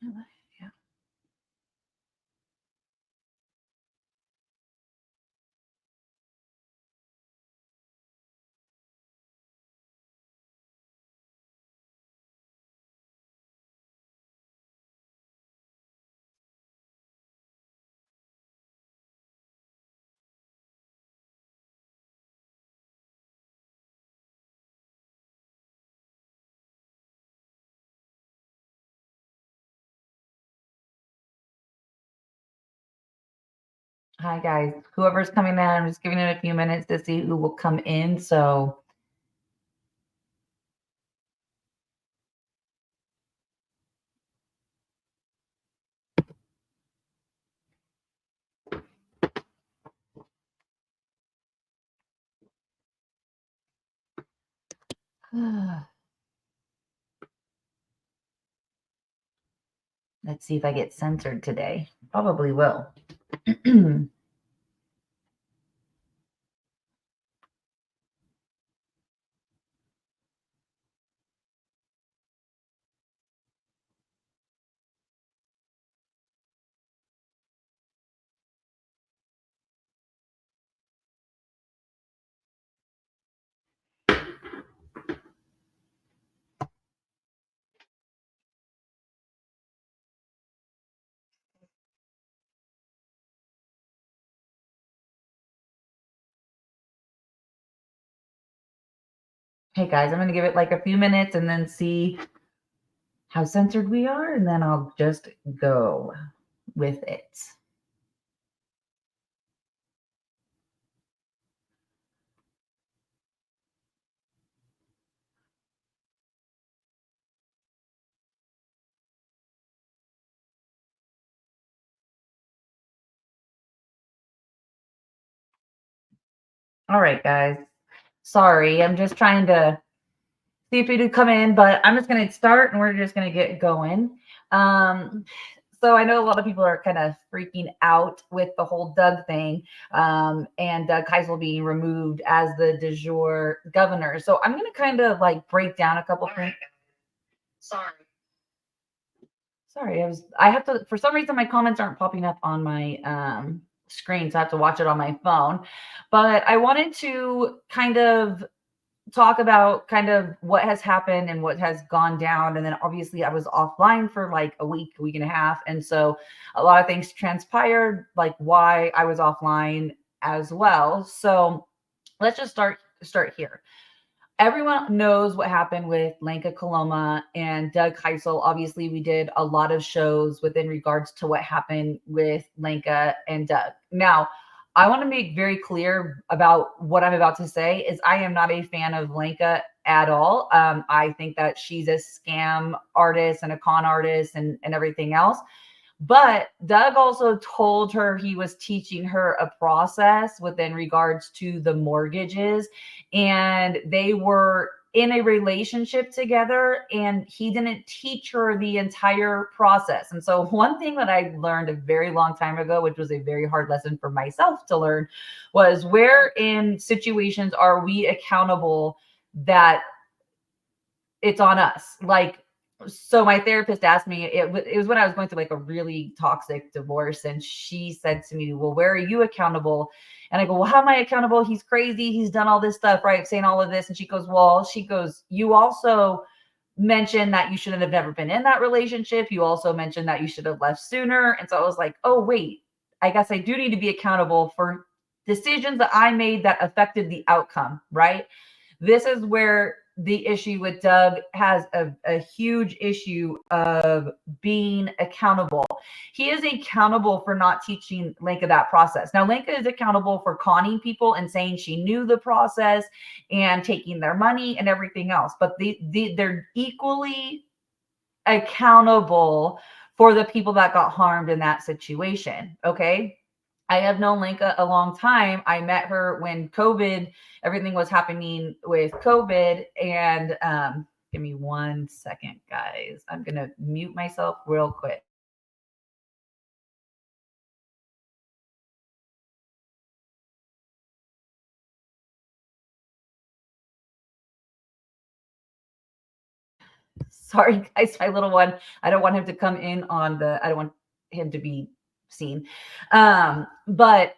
Yeah. Hi guys. Whoever's coming in, I'm just giving it a few minutes to see who will come in. So let's see if I get censored today. Probably will. Hey guys, I'm going to give it like a few minutes and then see how censored we are, and then I'll just go with it. All right, guys. Sorry, I'm just trying to see if you do come in, but I'm just going to start and we're just going to get going. So I know a lot of people are kind of freaking out with the whole Doug thing, and Doug Hysell being removed as the Dejure Govenor. So I'm going to kind of like break down a couple things. Sorry, I have to, for some reason my comments aren't popping up on my screen, so I have to watch it on my phone. But I wanted to kind of talk about kind of what has happened and what has gone down. And then obviously I was offline for like a week and a half. And so a lot of things transpired, like why I was offline as well. So let's just start here. Everyone knows what happened with Lenka Kaloma and Doug Hysell. Obviously, we did a lot of shows within regards to what happened with Lenka and Doug. Now, I want to make very clear about what I'm about to say is I am not a fan of Lenka at all. I think that she's a scam artist and a con artist and everything else. But Doug also told her he was teaching her a process within regards to the mortgages, and they were in a relationship together, and he didn't teach her the entire process. And so, one thing that I learned a very long time ago, which was a very hard lesson for myself to learn, was where in situations are we accountable that it's on us? Like, so my therapist asked me, it was when I was going through like a really toxic divorce, and she said to me, well, where are you accountable? And I go, well, how am I accountable? He's crazy, he's done all this stuff, right, saying all of this. And she goes, you also mentioned that you shouldn't have never been in that relationship. You also mentioned that you should have left sooner. And so I was like, oh wait, I guess I do need to be accountable for decisions that I made that affected the outcome, right? This is where the issue with Doug has a huge issue of being accountable. He is accountable for not teaching Lenka that process. Now, Lenka is accountable for conning people and saying she knew the process and taking their money and everything else. But they're equally accountable for the people that got harmed in that situation. Okay. I have known Lenka a long time. I met her when COVID, everything was happening with COVID. And give me 1 second, guys. I'm going to mute myself real quick. Sorry, guys, my little one. I don't want him to come in on I don't want him to be seen. But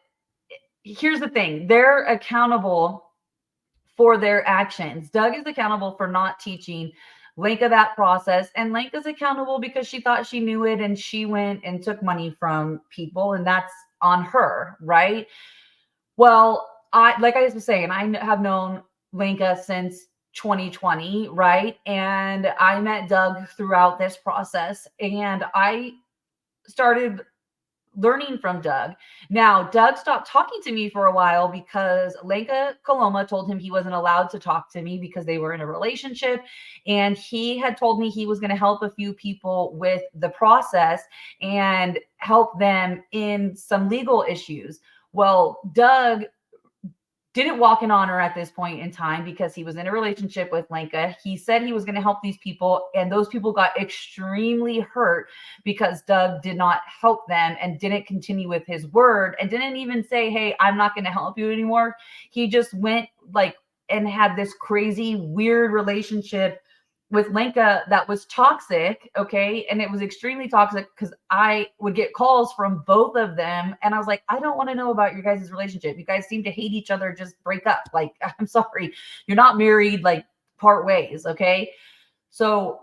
here's the thing. They're accountable for their actions. Doug is accountable for not teaching Lenka that process. And Lenka's accountable because she thought she knew it and she went and took money from people, and that's on her, right? Well, like I was saying, I have known Lenka since 2020, right? And I met Doug throughout this process, and I started learning from Doug. Now, Doug stopped talking to me for a while because Lenka Coloma told him he wasn't allowed to talk to me because they were in a relationship. And he had told me he was going to help a few people with the process and help them in some legal issues. Well, Doug didn't walk in on her at this point in time because he was in a relationship with Lenka. He said he was going to help these people, and those people got extremely hurt because Doug did not help them and didn't continue with his word and didn't even say, hey, I'm not going to help you anymore. He just went and had this crazy, weird relationship with Lenka that was toxic, okay? And it was extremely toxic because I would get calls from both of them. And I was like, I don't want to know about your guys' relationship. You guys seem to hate each other. Just break up. Like, I'm sorry. You're not married, like part ways, okay? So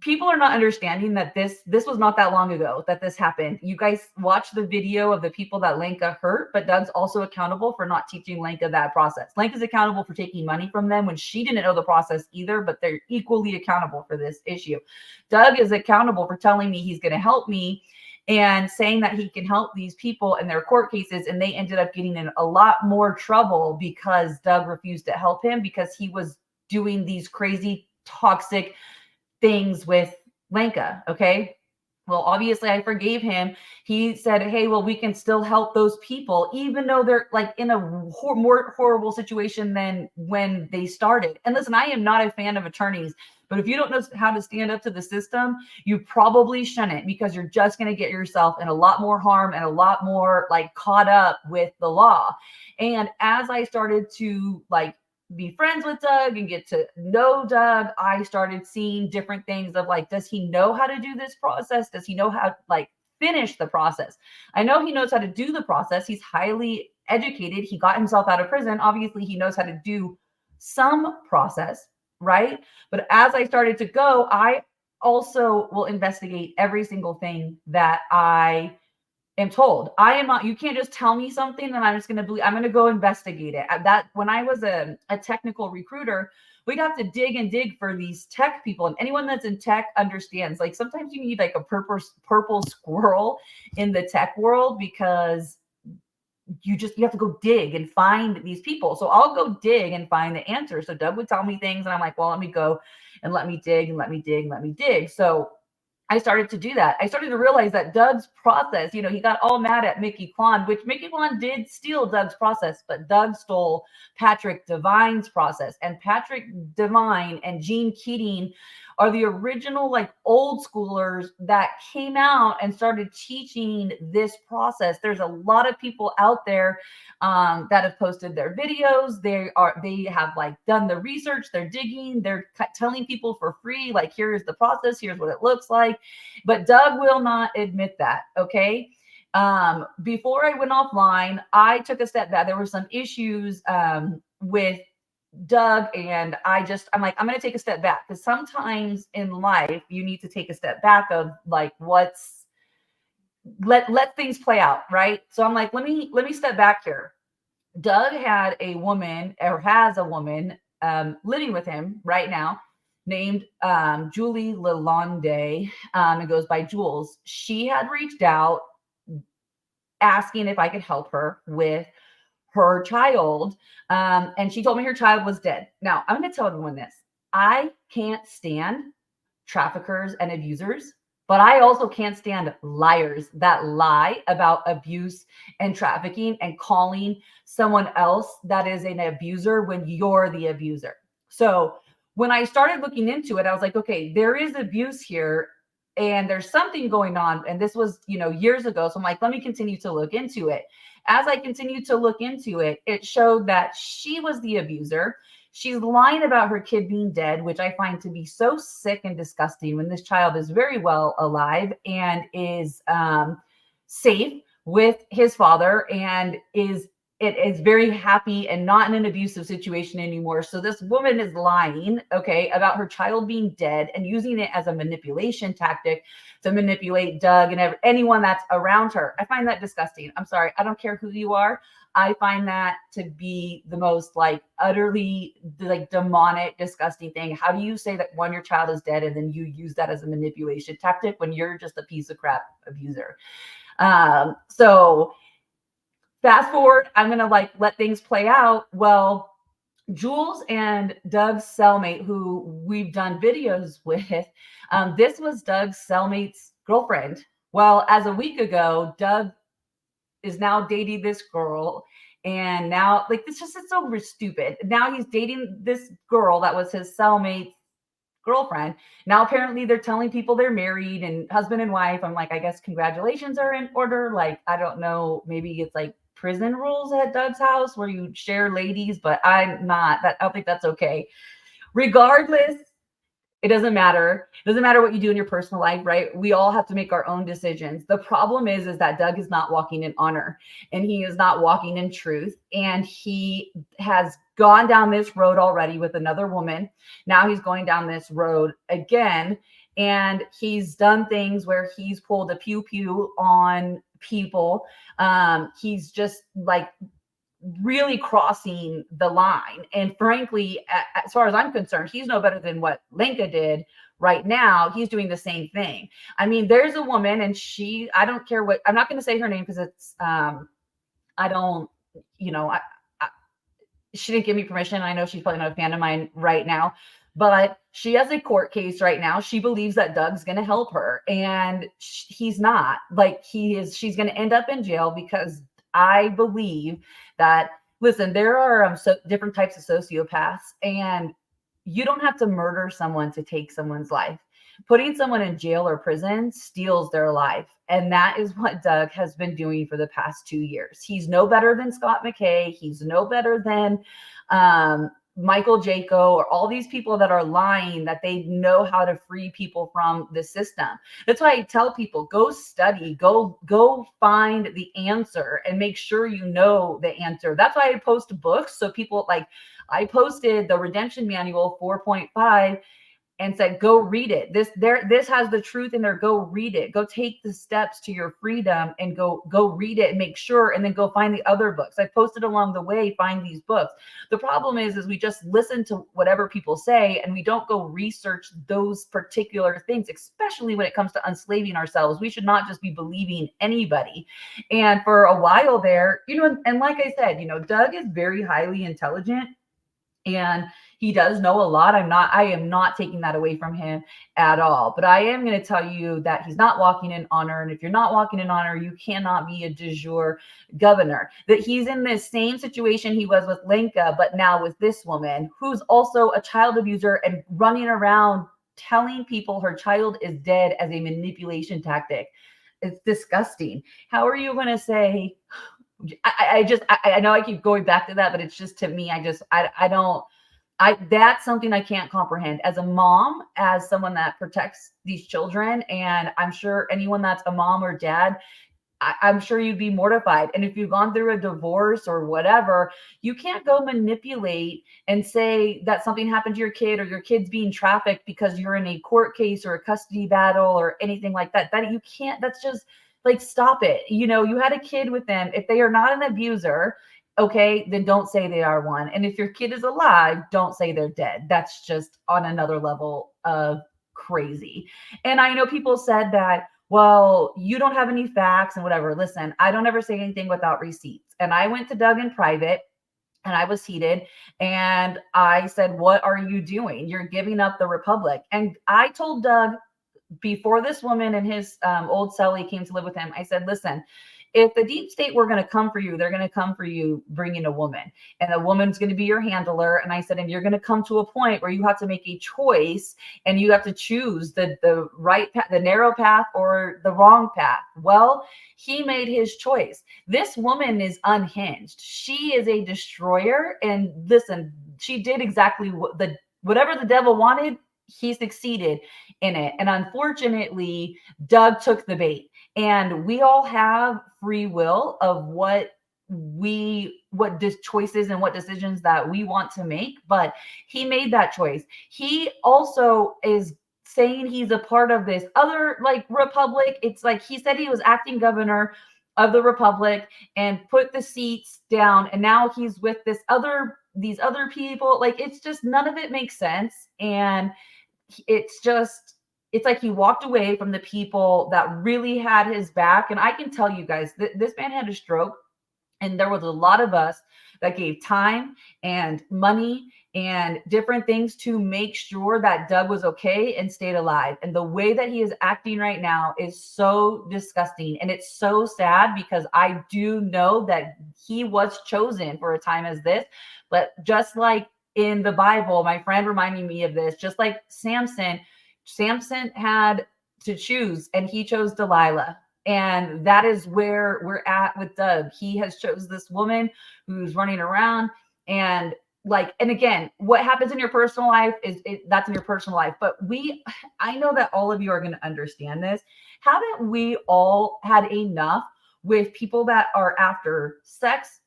people are not understanding that this was not that long ago that this happened. You guys watch the video of the people that Lenka hurt, but Doug's also accountable for not teaching Lenka that process. Lenka's accountable for taking money from them when she didn't know the process either, but they're equally accountable for this issue. Doug is accountable for telling me he's going to help me and saying that he can help these people in their court cases, and they ended up getting in a lot more trouble because Doug refused to help him because he was doing these crazy toxic things with Lenka. Okay. Well, obviously I forgave him. He said, hey, well, we can still help those people, even though they're like in a more horrible situation than when they started. And listen, I am not a fan of attorneys, but if you don't know how to stand up to the system, you probably shouldn't, because you're just going to get yourself in a lot more harm and a lot more like caught up with the law. And as I started to be friends with Doug and get to know Doug, I started seeing different things of like, does he know how to do this process? Does he know how to finish the process? I know he knows how to do the process. He's highly educated. He got himself out of prison. Obviously, he knows how to do some process, right? But as I started to go, I also will investigate every single thing that I am told. I am not, you can't just tell me something and I'm just going to believe. I'm going to go investigate it. That when I was a technical recruiter, we'd have to dig and dig for these tech people, and anyone that's in tech understands, like, sometimes you need like a purple squirrel in the tech world, because you have to go dig and find these people. So I'll go dig and find the answer. So Doug would tell me things and I'm like, well, let me go and let me dig and let me dig and let me dig. So I started to do that. I started to realize that Doug's process, he got all mad at Mickey Klon, which Mickey Klon did steal Doug's process, but Doug stole Patrick Devine's process. And Patrick Devine and Gene Keating are the original old schoolers that came out and started teaching this process. There's a lot of people out there that have posted their videos. They have done the research, they're digging, they're telling people for free, here's the process, here's what it looks like. But Doug will not admit that. Okay. Before I went offline, I took a step back. There were some issues with Doug, and I'm like, I'm going to take a step back, because sometimes in life you need to take a step back of let things play out, right? So I'm like, let me step back here. Doug had a woman, or has a woman, living with him right now, named Julie Lalonde. It goes by Jules. She had reached out asking if I could help her with her child. And she told me her child was dead. Now, I'm going to tell everyone this. I can't stand traffickers and abusers, but I also can't stand liars that lie about abuse and trafficking and calling someone else that is an abuser when you're the abuser. So when I started looking into it, I was like, okay, there is abuse here. and there's something going on. And this was, years ago. So I'm like, let me continue to look into it. As I continued to look into it, it showed that she was the abuser. She's lying about her kid being dead, which I find to be so sick and disgusting when this child is very well alive and is safe with his father and is very happy and not in an abusive situation anymore. So this woman is lying, okay, about her child being dead and using it as a manipulation tactic to manipulate Doug and anyone that's around her. I find that disgusting. I'm sorry. I don't care who you are. I find that to be the most utterly demonic, disgusting thing. How do you say that your child is dead and then you use that as a manipulation tactic when you're just a piece of crap abuser? So fast forward, I'm going to let things play out. Well, Jules and Doug's cellmate, who we've done videos with, this was Doug's cellmate's girlfriend. Well, as a week ago, Doug is now dating this girl. And now, it's so stupid. Now he's dating this girl that was his cellmate's girlfriend. Now, apparently, they're telling people they're married and husband and wife. I'm like, I guess congratulations are in order. I don't know. Maybe it's prison rules at Doug's house where you share ladies, but I don't think that's okay. Regardless, it doesn't matter. It doesn't matter what you do in your personal life, right? We all have to make our own decisions. The problem is that Doug is not walking in honor and he is not walking in truth. And he has gone down this road already with another woman. Now he's going down this road again. And he's done things where he's pulled a pew-pew on people. He's just really crossing the line. And frankly, as far as I'm concerned, he's no better than what Lenka did right now. He's doing the same thing. I mean, there's a woman and I don't care what, I'm not going to say her name because it's, she didn't give me permission. I know she's probably not a fan of mine right now, but she has a court case right now. She believes that Doug's going to help her and he's not. She's going to end up in jail because I believe that, listen, there are different types of sociopaths and you don't have to murder someone to take someone's life. Putting someone in jail or prison steals their life. And that is what Doug has been doing for the past 2 years. He's no better than Scott McKay. He's no better than Michael Jaco or all these people that are lying that they know how to free people from the system. That's why I tell people, go study, go find the answer and make sure you know the answer. That's why I post books. So people I posted the Redemption Manual 4.5 and said, go read it. This has the truth in there. Go read it. Go take the steps to your freedom and go read it and make sure, and then go find the other books. I posted along the way, find these books. The problem is we just listen to whatever people say and we don't go research those particular things, especially when it comes to unslaving ourselves. We should not just be believing anybody. And for a while there, and like I said, Doug is very highly intelligent. And he does know a lot. I am not taking that away from him at all. But I am going to tell you that he's not walking in honor. And if you're not walking in honor, you cannot be a Dejure Govenor. That he's in this same situation he was with Lenka, but now with this woman who's also a child abuser and running around telling people her child is dead as a manipulation tactic. It's disgusting. How are you going to say... I know I keep going back to that, but it's just, to me, that's something I can't comprehend as a mom, as someone that protects these children. And I'm sure anyone that's a mom or dad, I'm sure you'd be mortified. And if you've gone through a divorce or whatever, you can't go manipulate and say that something happened to your kid or your kid's being trafficked because you're in a court case or a custody battle or anything like that. That you can't, that's just, stop it. You had a kid with them. If they are not an abuser, okay, then don't say they are one. And if your kid is alive, don't say they're dead. That's just on another level of crazy. And I know people said that, well, you don't have any facts and whatever. Listen, I don't ever say anything without receipts. And I went to Doug in private and I was heated and I said, what are you doing? You're giving up the Republic. And I told Doug, before this woman and his old cellie came to live with him, I said, listen, if the deep state were going to come for you, they're going to come for you bringing a woman, and the woman's going to be your handler. And I said, and you're going to come to a point where you have to make a choice, and you have to choose the right path, the narrow path, or the wrong path. Well, he made his choice. This woman is unhinged. She is a destroyer. And listen, she did exactly whatever the devil wanted. He succeeded in it. And unfortunately, Doug took the bait. And we all have free will of what choices and what decisions that we want to make, but he made that choice. He also is saying he's a part of this other like republic. It's like he said he was acting governor of the republic and put the seats down, and now he's with these other people. Like, it's just, none of it makes sense. And it's like he walked away from the people that really had his back. And I can tell you guys, this man had a stroke, and there was a lot of us that gave time and money and different things to make sure that Doug was okay and stayed alive. And the way that he is acting right now is so disgusting. And it's so sad, because I do know that he was chosen for a time as this. But just like in the Bible, my friend reminding me of this, just like Samson had to choose, and he chose Delilah. And that is where we're at with Doug. He has chose this woman who's running around, and again, what happens in your personal life that's in your personal life. But I know that all of you are going to understand this. Haven't we all had enough with people that are after sex,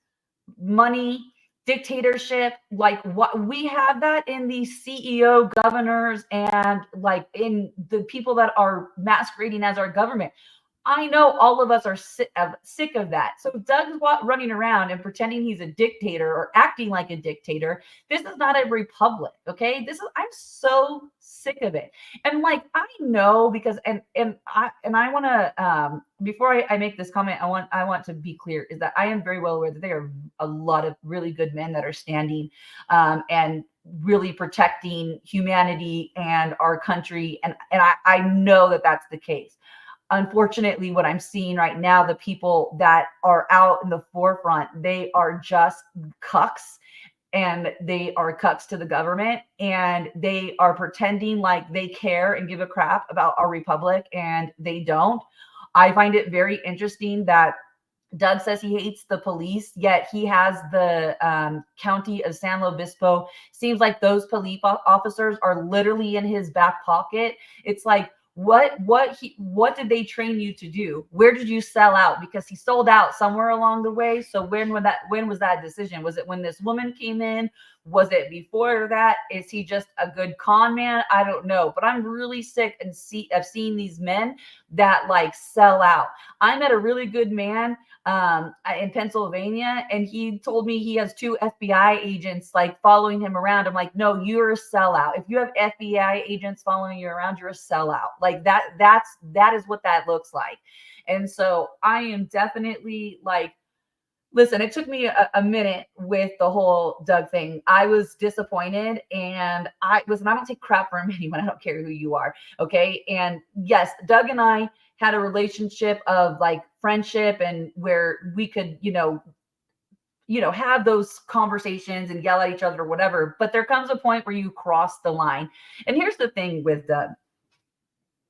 money, dictatorship? Like, what we have that in the CEO governors, and like in the people that are masquerading as our government. I know all of us are sick of that. So Doug's running around and pretending he's a dictator or acting like a dictator. This is not a republic, okay? I'm so sick of it. And like, I know, because and I want to before I make this comment, I want to be clear, is that I am very well aware that there are a lot of really good men that are standing and really protecting humanity and our country, and I know that that's the case. Unfortunately, what I'm seeing right now, the people that are out in the forefront, they are just cucks, and they are cucks to the government, and they are pretending like they care and give a crap about our republic, and they don't. I find it very interesting that Doug says he hates the police, yet he has the county of San Luis Obispo. Seems like those police officers are literally in his back pocket. It's like, what did they train you to do? Where did you sell out? Because he sold out somewhere along the way. So when was that decision? Was it when this woman came in? Was it before that? Is he just a good con man? I don't know. But I'm really sick of seeing these men that like sell out. I met a really good man in Pennsylvania, and he told me he has 2 FBI agents like following him around. I'm like, no, you're a sellout. If you have FBI agents following you around, you're a sellout. Like that is what that looks like. And so I am definitely like, listen, it took me a minute with the whole Doug thing. I was disappointed, and I don't take crap from anyone. I don't care who you are. Okay. And yes, Doug and I had a relationship of like friendship, and where we could, have those conversations and yell at each other or whatever. But there comes a point where you cross the line. And here's the thing with Doug.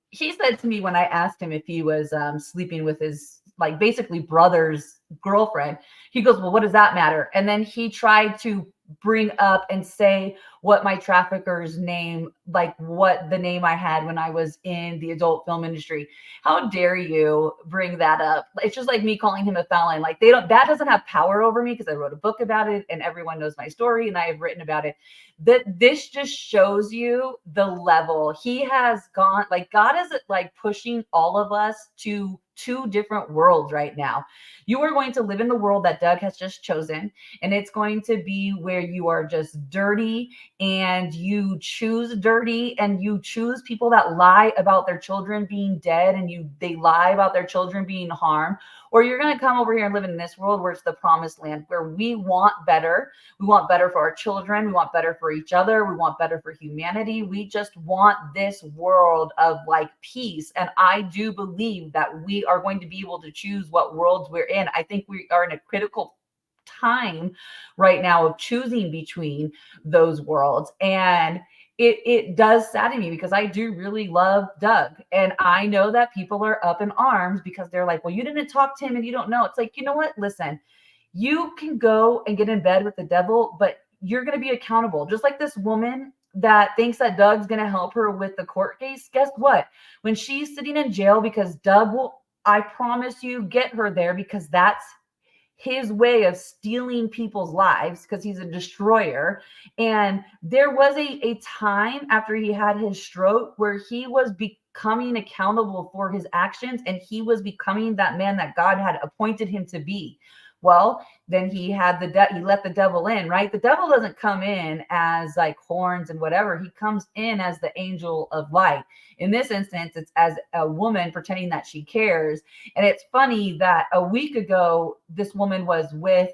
He said to me when I asked him if he was sleeping with his like basically brother's girlfriend, he goes, well, what does that matter? And then he tried to bring up and say what my trafficker's name, like what the name I had when I was in the adult film industry. How dare you bring that up? It's just like me calling him a felon. Like that doesn't have power over me, because I wrote a book about it and everyone knows my story and I have written about it. This just shows you the level he has gone. Like, God is like pushing all of us to 2 different worlds right now. You are going to live in the world that Doug has just chosen, and it's going to be where you are just dirty, and you choose dirty, and you choose people that lie about their children being dead, and they lie about their children being harmed. or you're going to come over here and live in this world where it's the promised land, where we want better. We want better for our children. We want better for each other. We want better for humanity. We just want this world of like peace. And I do believe that we are going to be able to choose what worlds we're in. I think we are in a critical time right now of choosing between those worlds. And it does sadden me because I do really love Doug. And I know that people are up in arms because they're like, well, you didn't talk to him and you don't know. It's like, you know what? Listen, you can go and get in bed with the devil, but you're going to be accountable. Just like this woman that thinks that Doug's going to help her with the court case. Guess what? When she's sitting in jail because Doug will, I promise you, get her there, because that's his way of stealing people's lives, because he's a destroyer. And there was a time after he had his stroke where he was becoming accountable for his actions, and he was becoming that man that God had appointed him to be. Well, then he had he let the devil in, right? The devil doesn't come in as like horns and whatever. He comes in as the angel of light. In this instance, it's as a woman pretending that she cares. And it's funny that a week ago, this woman was with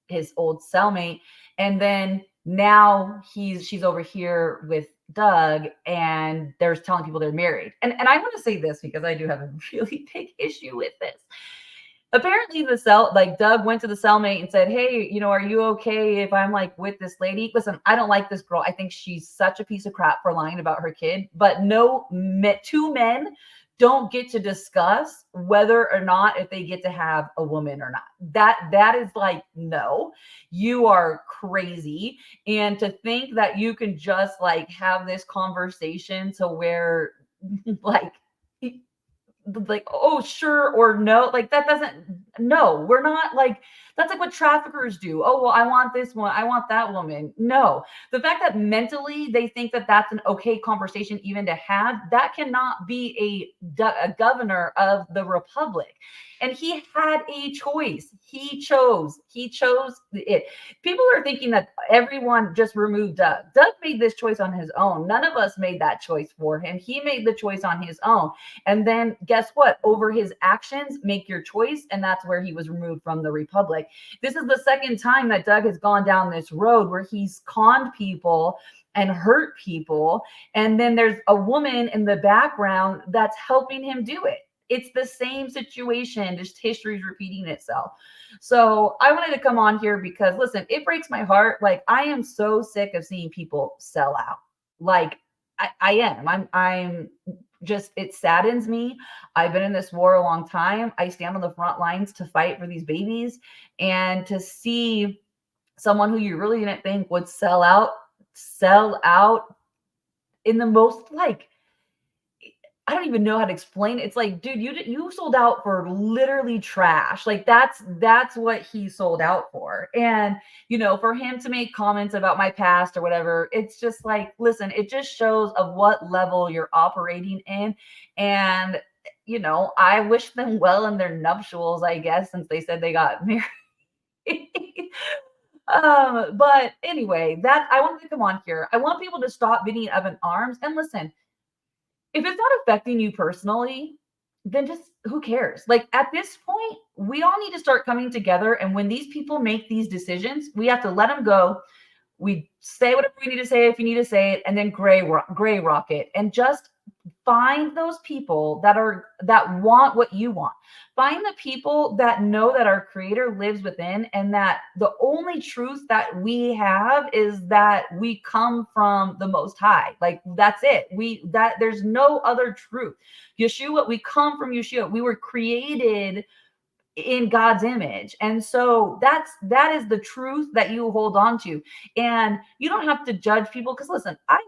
his old cellmate, and then now she's over here with Doug, and they're telling people they're married. And I want to say this because I do have a really big issue with this. Apparently Doug went to the cellmate and said, hey, are you okay if I'm like with this lady? Listen, I don't like this girl. I think she's such a piece of crap for lying about her kid. But no, two men don't get to discuss whether or not if they get to have a woman or not. That is like, no, you are crazy. And to think that you can just like have this conversation to where like, oh, sure or no, like that doesn't, no, we're not like, that's like what traffickers do. Oh, well, I want this one, I want that woman. No, the fact that mentally they think that that's an okay conversation even to have, that cannot be a governor of the republic. And he had a choice. He chose it. People are thinking that everyone just removed Doug. Doug made this choice on his own. None of us made that choice for him. He made the choice on his own. And then guess what? Over his actions, make your choice. And that's where he was removed from the republic. This is the second time that Doug has gone down this road where he's conned people and hurt people. And then there's a woman in the background that's helping him do it. It's the same situation, just history is repeating itself. So I wanted to come on here because, listen, it breaks my heart. Like, I am so sick of seeing people sell out. Like, I am. I'm just, it saddens me. I've been in this war a long time. I stand on the front lines to fight for these babies, and to see someone who you really didn't think would sell out in the most, like, I don't even know how to explain it. It's like, dude, you sold out for literally trash. Like that's what he sold out for. And, for him to make comments about my past or whatever, it's just like, listen, it just shows of what level you're operating in. And, I wish them well in their nuptials, I guess, since they said they got married. But anyway, that I wanted to come on here. I want people to stop beating up in arms. And listen, if it's not affecting you personally, then just who cares? Like at this point, we all need to start coming together. And when these people make these decisions, we have to let them go. We say whatever we need to say if you need to say it, and then gray rock it, and just find those people that want what you want. Find the people that know that our creator lives within, and that the only truth that we have is that we come from the Most High. Like that's it. There's no other truth. Yeshua, we come from Yeshua. We were created in God's image. And so that is the truth that you hold on to. And you don't have to judge people, because listen, I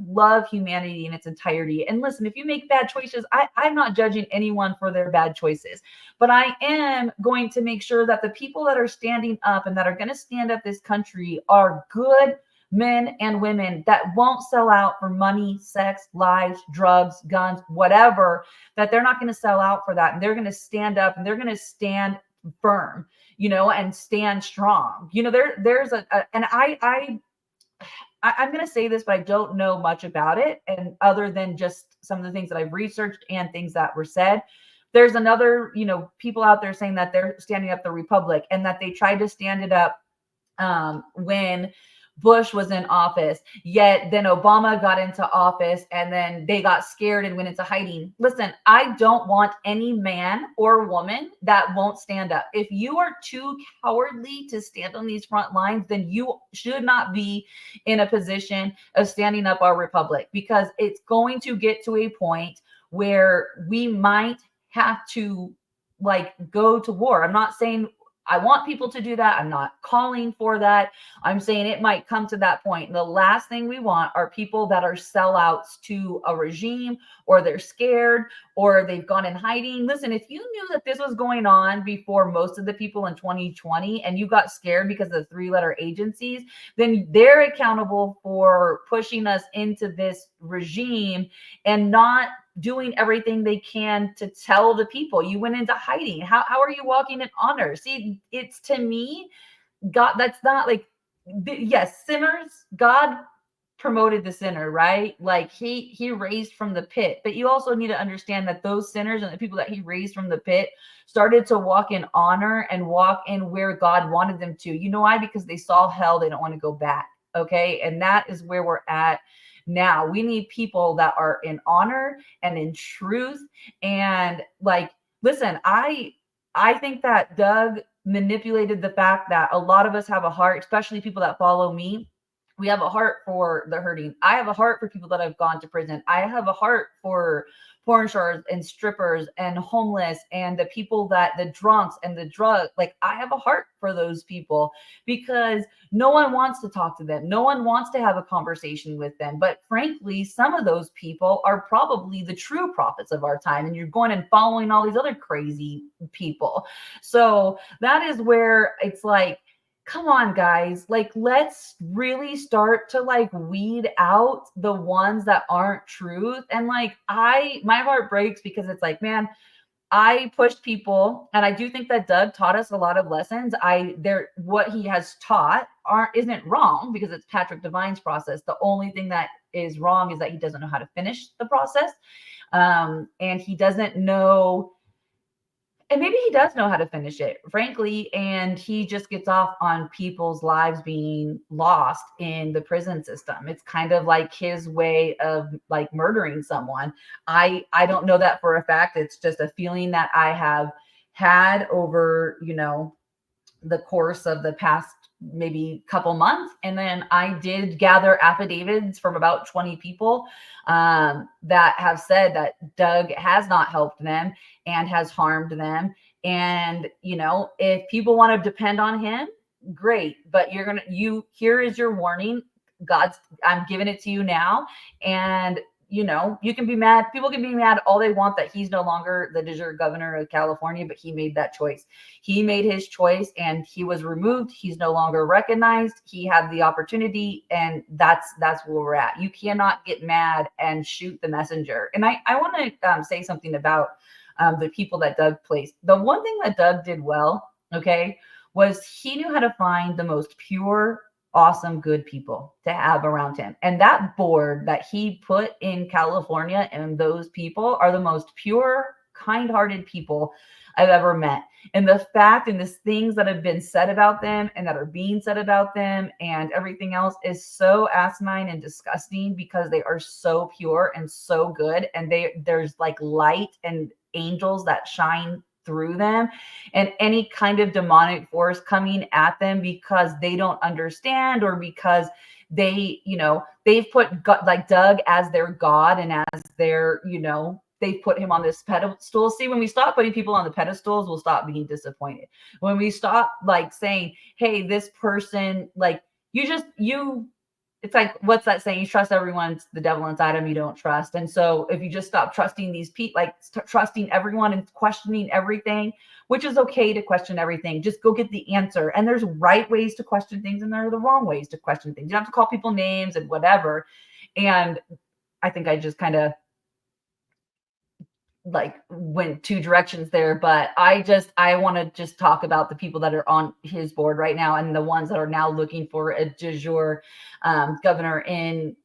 love humanity in its entirety. And listen, if you make bad choices, I'm not judging anyone for their bad choices, but I am going to make sure that the people that are standing up and that are going to stand up this country are good men and women that won't sell out for money, sex, lies, drugs, guns, whatever, that they're not going to sell out for that. And they're going to stand up and they're going to stand firm, and stand strong. There's and I'm going to say this, but I don't know much about it. And other than just some of the things that I've researched and things that were said, there's another, people out there saying that they're standing up the republic and that they tried to stand it up when Bush was in office, yet then Obama got into office and then they got scared and went into hiding. Listen, I don't want any man or woman that won't stand up. If you are too cowardly to stand on these front lines, then you should not be in a position of standing up our republic, because it's going to get to a point where we might have to go to war. I'm not saying I want people to do that. I'm not calling for that. I'm saying it might come to that point. And the last thing we want are people that are sellouts to a regime, or they're scared, or they've gone in hiding. Listen, if you knew that this was going on before most of the people in 2020 and you got scared because of the 3-letter agencies, then they're accountable for pushing us into this regime and not doing everything they can to tell the people. You went into hiding. How are you walking in honor? See, it's, to me, God, that's not yes, sinners, God promoted the sinner, right? Like he raised from the pit. But you also need to understand that those sinners and the people that he raised from the pit started to walk in honor and walk in where God wanted them to. You know why? Because they saw hell. They don't want to go back. Okay. And that is where we're at now. We need people that are in honor and in truth. And listen, I think that Doug manipulated the fact that a lot of us have a heart, especially people that follow me. We have a heart for the hurting. I have a heart for people that have gone to prison. I have a heart for porn stars and strippers and homeless and the people the drunks and the drug. I have a heart for those people, because no one wants to talk to them. No one wants to have a conversation with them. But frankly, some of those people are probably the true prophets of our time, and you're going and following all these other crazy people. So that is where it's come on, guys, let's really start to weed out the ones that aren't truth. And my heart breaks, because it's man, I pushed people, and I do think that Doug taught us a lot of lessons. What he has taught isn't wrong, because it's Patrick Devine's process. The only thing that is wrong is that he doesn't know how to finish the process. And he doesn't know, and maybe he does know how to finish it, frankly, and he just gets off on people's lives being lost in the prison system. It's kind of like his way of murdering someone. I don't know that for a fact. It's just a feeling that I have had over, the course of the past maybe couple months. And then I did gather affidavits from about 20 people that have said that Doug has not helped them and has harmed them. And, if people want to depend on him, great. But here is your warning. I'm giving it to you now. And you can be mad. People can be mad all they want that he's no longer the Dejure Governor of California, but he made that choice. He made his choice and he was removed. He's no longer recognized. He had the opportunity, and that's where we're at. You cannot get mad and shoot the messenger. And I want to say something about the people that Doug placed. The one thing that Doug did well, okay, was he knew how to find the most pure, awesome, good people to have around him. And that board that he put in California, and those people are the most pure, kind-hearted people I've ever met. And the fact and the things that have been said about them and that are being said about them and everything else is so asinine and disgusting, because they are so pure and so good. And there's light and angels that shine through them, and any kind of demonic force coming at them because they don't understand, or because they've put Doug as their God and as their, they've put him on this pedestal. See, when we stop putting people on the pedestals, we'll stop being disappointed. When we stop saying, hey, this person, it's what's that saying? You trust everyone, it's the devil inside them you don't trust. And so if you just stop trusting these people, trusting everyone and questioning everything, which is okay to question everything, just go get the answer. And there's right ways to question things and there are the wrong ways to question things. You don't have to call people names and whatever. And I think I just kind of went two directions there, but I want to just talk about the people that are on his board right now, and the ones that are now looking for a de jure governor in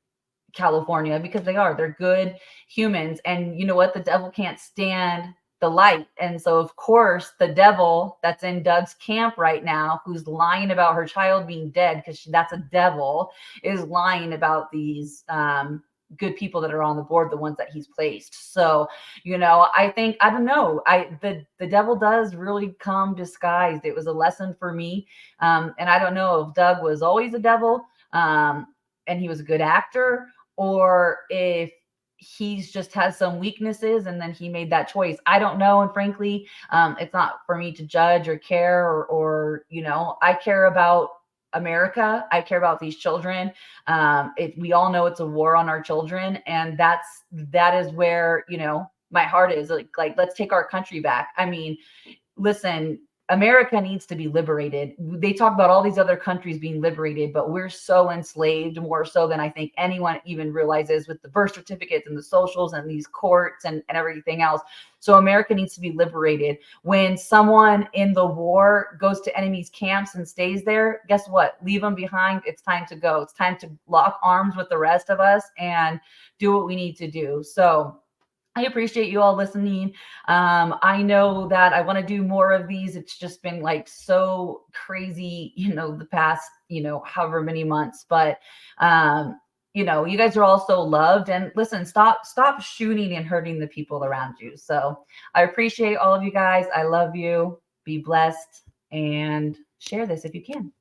California, because they're good humans. And you know what? The devil can't stand the light. And so, of course, the devil that's in Doug's camp right now, who's lying about her child being dead, because that's a devil, is lying about these good people that are on the board, the ones that he's placed. So, I think, I don't know, the devil does really come disguised. It was a lesson for me. And I don't know if Doug was always a devil, and he was a good actor, or if he's just has some weaknesses and then he made that choice. I don't know. And frankly, it's not for me to judge or care, or I care about America. I care about these children. We all know it's a war on our children, and that is where my heart is. Like let's take our country back. I mean, listen, America needs to be liberated. They talk about all these other countries being liberated, but we're so enslaved, more so than I think anyone even realizes, with the birth certificates and the socials and these courts and everything else. So America needs to be liberated. When someone in the war goes to enemies' camps and stays there, guess what? Leave them behind. It's time to go. It's time to lock arms with the rest of us and do what we need to do. So I appreciate you all listening. I know that I want to do more of these. It's just been like so crazy, the past, however many months, but, you guys are all so loved, and listen, stop shooting and hurting the people around you. So I appreciate all of you guys. I love you. Be blessed, and share this if you can.